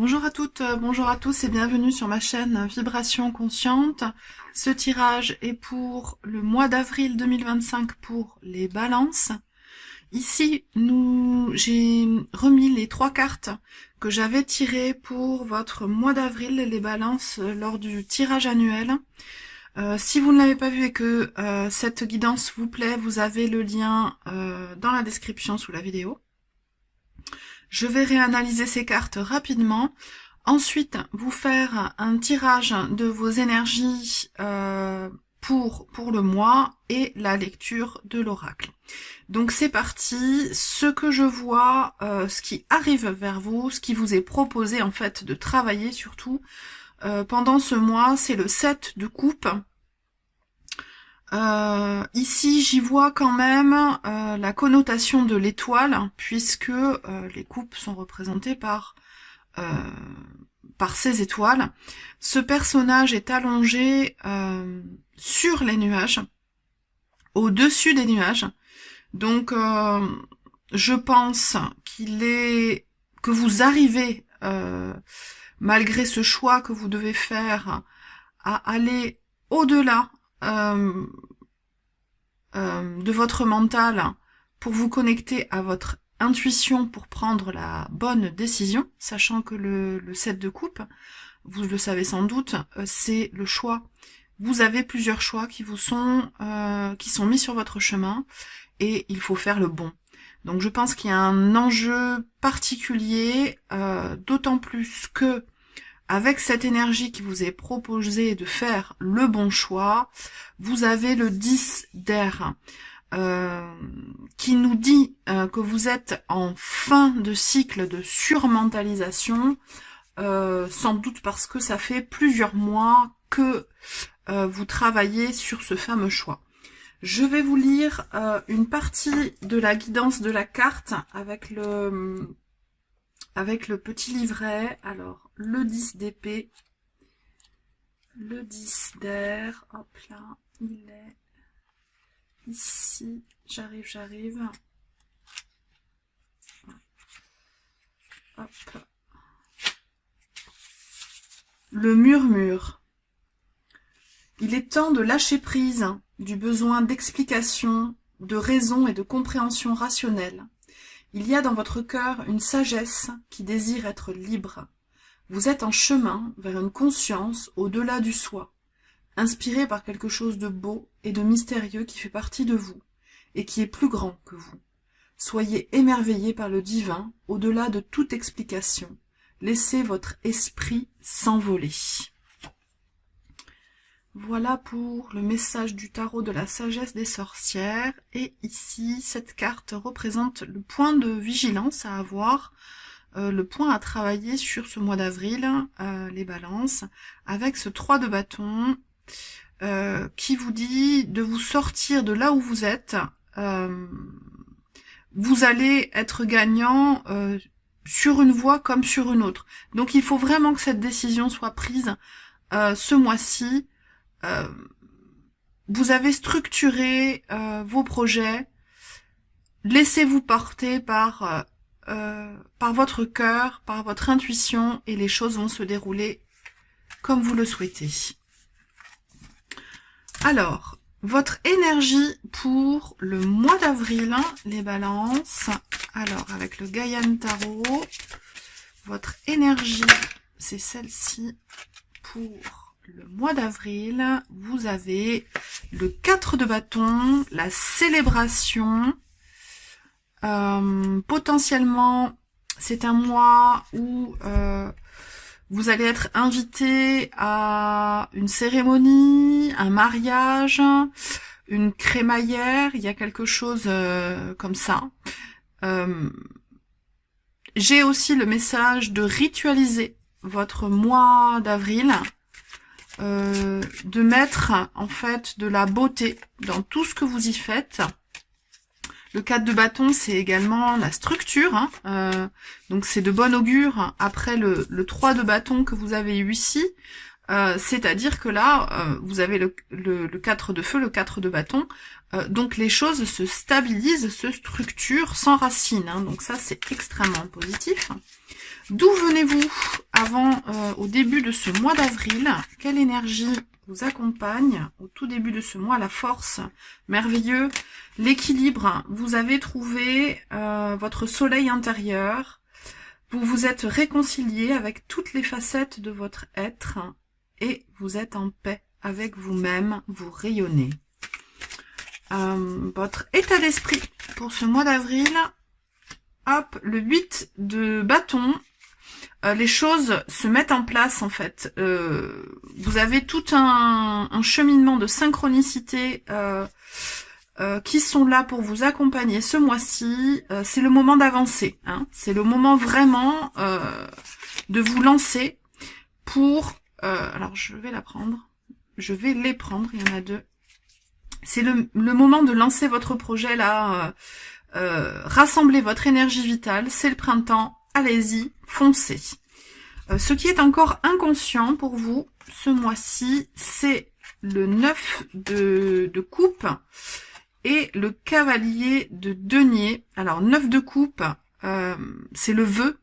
Bonjour à toutes, bonjour à tous et bienvenue sur ma chaîne Vibration Consciente. Ce tirage est pour le mois d'avril 2025 pour les balances. Ici, j'ai remis les 3 cartes que j'avais tirées pour votre mois d'avril, les balances, lors du tirage annuel. Si vous ne l'avez pas vu et que cette guidance vous plaît, vous avez le lien dans la description sous la vidéo. Je vais réanalyser ces cartes rapidement. Ensuite, vous faire un tirage de vos énergies pour le mois et la lecture de l'oracle. Donc c'est parti. Ce que je vois, ce qui arrive vers vous, ce qui vous est proposé en fait de travailler surtout pendant ce mois, c'est le 7 de coupe. Ici, j'y vois quand même la connotation de l'étoile, puisque les coupes sont représentées par ces étoiles. Ce personnage est allongé sur les nuages, au-dessus des nuages. Donc, je pense que vous arrivez, malgré ce choix que vous devez faire, à aller au-delà de votre mental pour vous connecter à votre intuition pour prendre la bonne décision, sachant que le 7 de coupe, vous le savez sans doute, c'est le choix. Vous avez plusieurs choix qui sont mis sur votre chemin et il faut faire le bon. Donc je pense qu'il y a un enjeu particulier, d'autant plus que avec cette énergie qui vous est proposée de faire le bon choix, vous avez le 10 d'air qui nous dit que vous êtes en fin de cycle de surmentalisation, sans doute parce que ça fait plusieurs mois que vous travaillez sur ce fameux choix. Je vais vous lire une partie de la guidance de la carte avec le petit livret. Alors, le 10 d'épée, le 10 d'air, hop là, il est ici, j'arrive, hop, le murmure. Il est temps de lâcher prise du besoin d'explication, de raison et de compréhension rationnelle. Il y a dans votre cœur une sagesse qui désire être libre. Vous êtes en chemin vers une conscience au-delà du soi, inspiré par quelque chose de beau et de mystérieux qui fait partie de vous, et qui est plus grand que vous. Soyez émerveillés par le divin, au-delà de toute explication. Laissez votre esprit s'envoler. Voilà pour le message du tarot de la sagesse des sorcières. Et ici, cette carte représente le point de vigilance à avoir, le point à travailler sur ce mois d'avril, les balances, avec ce 3 de bâton qui vous dit de vous sortir de là où vous êtes. Vous allez être gagnant sur une voie comme sur une autre. Donc il faut vraiment que cette décision soit prise ce mois-ci. Vous avez structuré vos projets, laissez-vous porter par votre cœur, par votre intuition, et les choses vont se dérouler comme vous le souhaitez. Alors, votre énergie pour le mois d'avril, les balances. Alors, avec le Gaian Tarot, votre énergie, c'est celle-ci pour le mois d'avril. Vous avez le 4 de bâton, la célébration. Potentiellement, c'est un mois où vous allez être invité à une cérémonie, un mariage, une crémaillère. Il y a quelque chose comme ça. J'ai aussi le message de ritualiser votre mois d'avril. De mettre en fait de la beauté dans tout ce que vous y faites. Le 4 de bâton, c'est également la structure, donc c'est de bon augure. Après le 3 de bâton que vous avez eu ici, C'est-à-dire que là, vous avez le 4 de feu, le 4 de bâton, donc les choses se stabilisent, se structurent, s'enracinent, hein, donc ça c'est extrêmement positif. D'où venez-vous au début de ce mois d'avril? Quelle énergie vous accompagne au tout début de ce mois? La force, merveilleux, l'équilibre, vous avez trouvé votre soleil intérieur, vous vous êtes réconcilié avec toutes les facettes de votre être et vous êtes en paix avec vous-même, vous rayonnez. Votre état d'esprit pour ce mois d'avril, hop, le 8 de bâton, les choses se mettent en place en fait. Vous avez tout un cheminement de synchronicité qui sont là pour vous accompagner ce mois-ci. C'est le moment d'avancer, hein. C'est le moment vraiment de vous lancer pour... alors je vais la prendre. Je vais les prendre, il y en a deux. C'est le moment de lancer votre projet là. Rassemblez votre énergie vitale, c'est le printemps, allez-y, foncez. Ce qui est encore inconscient pour vous ce mois-ci, c'est le 9 de coupe et le cavalier de denier. Alors 9 de coupe, c'est le vœu.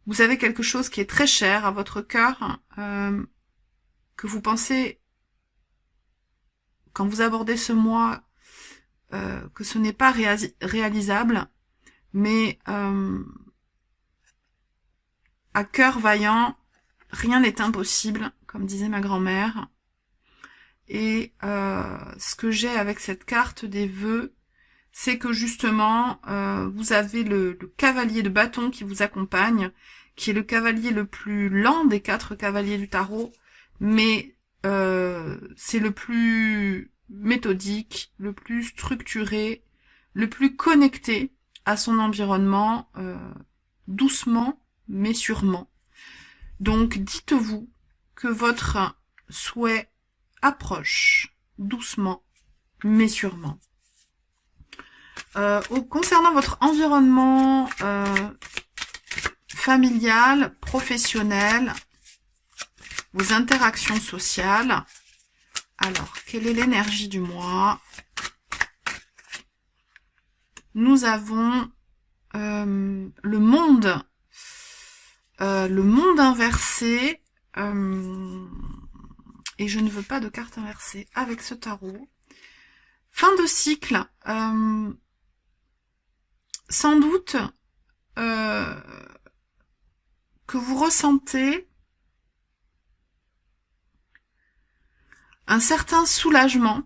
Vous avez quelque chose qui est très cher à votre cœur, que vous pensez, quand vous abordez ce mois, que ce n'est pas réalisable, mais à cœur vaillant, rien n'est impossible, comme disait ma grand-mère. Et ce que j'ai avec cette carte des vœux, c'est que justement, vous avez le cavalier de bâton qui vous accompagne, qui est le cavalier le plus lent des 4 cavaliers du tarot, mais c'est le plus méthodique, le plus structuré, le plus connecté à son environnement, doucement mais sûrement. Donc dites-vous que votre souhait approche doucement mais sûrement. Concernant votre environnement familial, professionnel, vos interactions sociales, alors quelle est l'énergie du mois? Nous avons le monde inversé, et je ne veux pas de carte inversée avec ce tarot. Fin de cycle, sans doute que vous ressentez un certain soulagement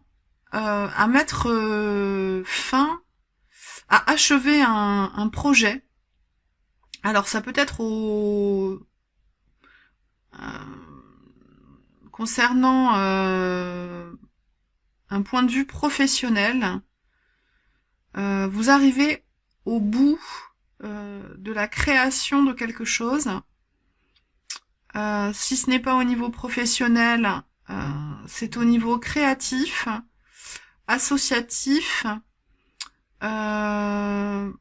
à mettre fin, à achever un projet. Alors ça peut être concernant un point de vue professionnel, vous arrivez au bout de la création de quelque chose. Si ce n'est pas au niveau professionnel, c'est au niveau créatif, associatif, un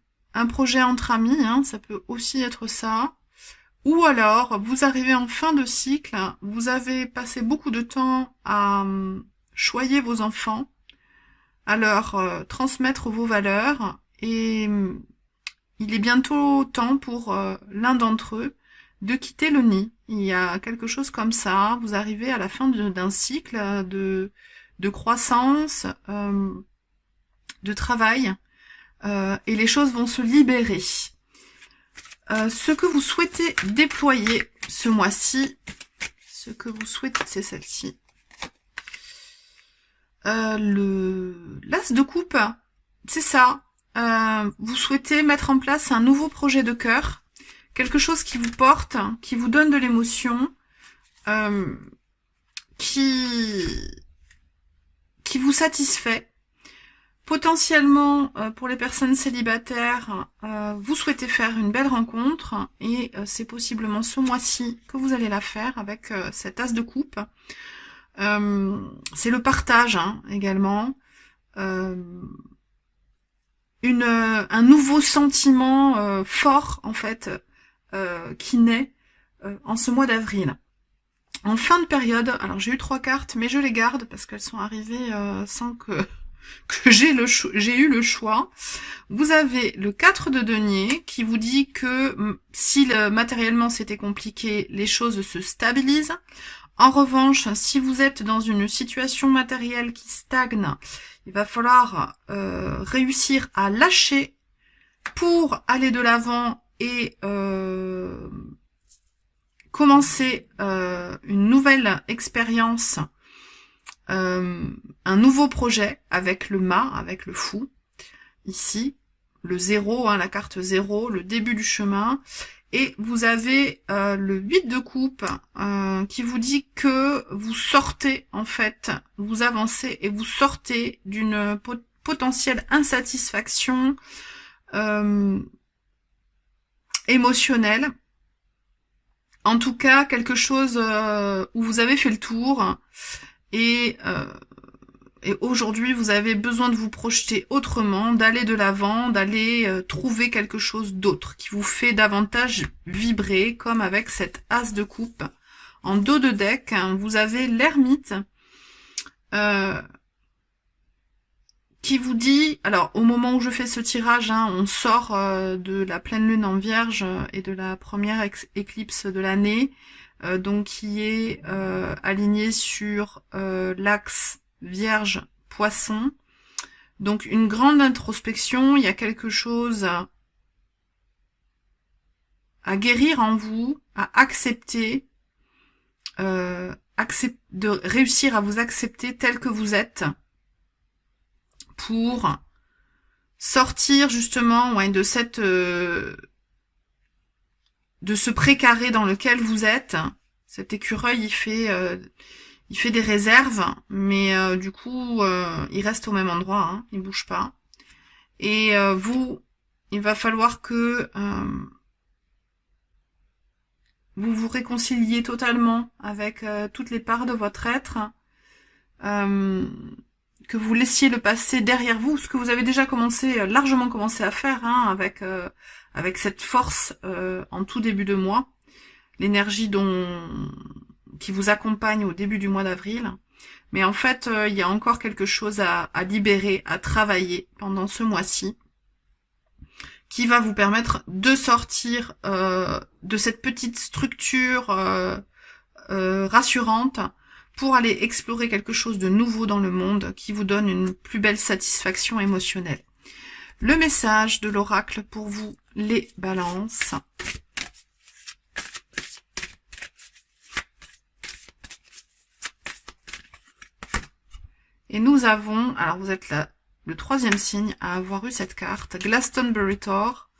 projet entre amis, hein, ça peut aussi être ça. Ou alors, vous arrivez en fin de cycle, vous avez passé beaucoup de temps à choyer vos enfants, à leur transmettre vos valeurs, et il est bientôt temps pour l'un d'entre eux de quitter le nid. Il y a quelque chose comme ça, vous arrivez à la fin d'un cycle de croissance, de travail, et les choses vont se libérer. Ce que vous souhaitez déployer ce mois-ci, ce que vous souhaitez, c'est celle-ci. L'as de coupe, c'est ça. Vous souhaitez mettre en place un nouveau projet de cœur, quelque chose qui vous porte, qui vous donne de l'émotion, qui vous satisfait. Potentiellement, pour les personnes célibataires, vous souhaitez faire une belle rencontre et c'est possiblement ce mois-ci que vous allez la faire avec cet as de coupe. C'est le partage hein, également. Un nouveau sentiment fort en fait qui naît en ce mois d'avril. En fin de période, alors j'ai eu 3 cartes, mais je les garde parce qu'elles sont arrivées sans que j'ai eu le choix. Vous avez le 4 de denier qui vous dit que si matériellement c'était compliqué, les choses se stabilisent. En revanche, si vous êtes dans une situation matérielle qui stagne, il va falloir réussir à lâcher pour aller de l'avant et commencer une nouvelle expérience, un nouveau projet avec le mât, avec le fou. Ici, le 0, la carte 0, le début du chemin. Et vous avez le 8 de coupe qui vous dit que vous sortez, en fait, vous avancez et vous sortez d'une potentielle insatisfaction émotionnelle. En tout cas, quelque chose où vous avez fait le tour et aujourd'hui, vous avez besoin de vous projeter autrement, d'aller de l'avant, d'aller trouver quelque chose d'autre qui vous fait davantage vibrer, comme avec cette as de coupe. En dos de deck, vous avez l'ermite qui vous dit, alors au moment où je fais ce tirage, on sort de la pleine lune en Vierge et de la première éclipse de l'année, donc qui est alignée sur l'axe Vierge, Poisson. Donc une grande introspection, il y a quelque chose à guérir en vous, à accepter, de réussir à vous accepter tel que vous êtes pour sortir justement de cette de ce précaré dans lequel vous êtes. Cet écureuil, il fait des réserves, mais du coup, il reste au même endroit, il bouge pas. Et il va falloir que vous vous réconciliez totalement avec toutes les parts de votre être, que vous laissiez le passé derrière vous, ce que vous avez déjà largement commencé à faire, avec cette force en tout début de mois, l'énergie qui vous accompagne au début du mois d'avril. Mais en fait, il y a encore quelque chose à libérer, à travailler pendant ce mois-ci, qui va vous permettre de sortir de cette petite structure rassurante pour aller explorer quelque chose de nouveau dans le monde qui vous donne une plus belle satisfaction émotionnelle. Le message de l'oracle pour vous, les balances. Et nous avons, alors vous êtes là, le 3e signe à avoir eu cette carte, Glastonbury Tor.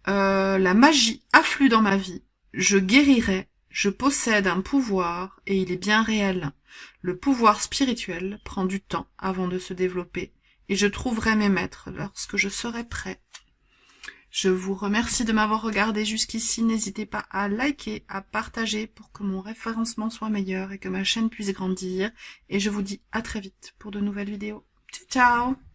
La magie afflue dans ma vie, je guérirai, je possède un pouvoir et il est bien réel. Le pouvoir spirituel prend du temps avant de se développer et je trouverai mes maîtres lorsque je serai prêt. Je vous remercie de m'avoir regardé jusqu'ici. N'hésitez pas à liker, à partager pour que mon référencement soit meilleur et que ma chaîne puisse grandir. Et je vous dis à très vite pour de nouvelles vidéos. Ciao, ciao!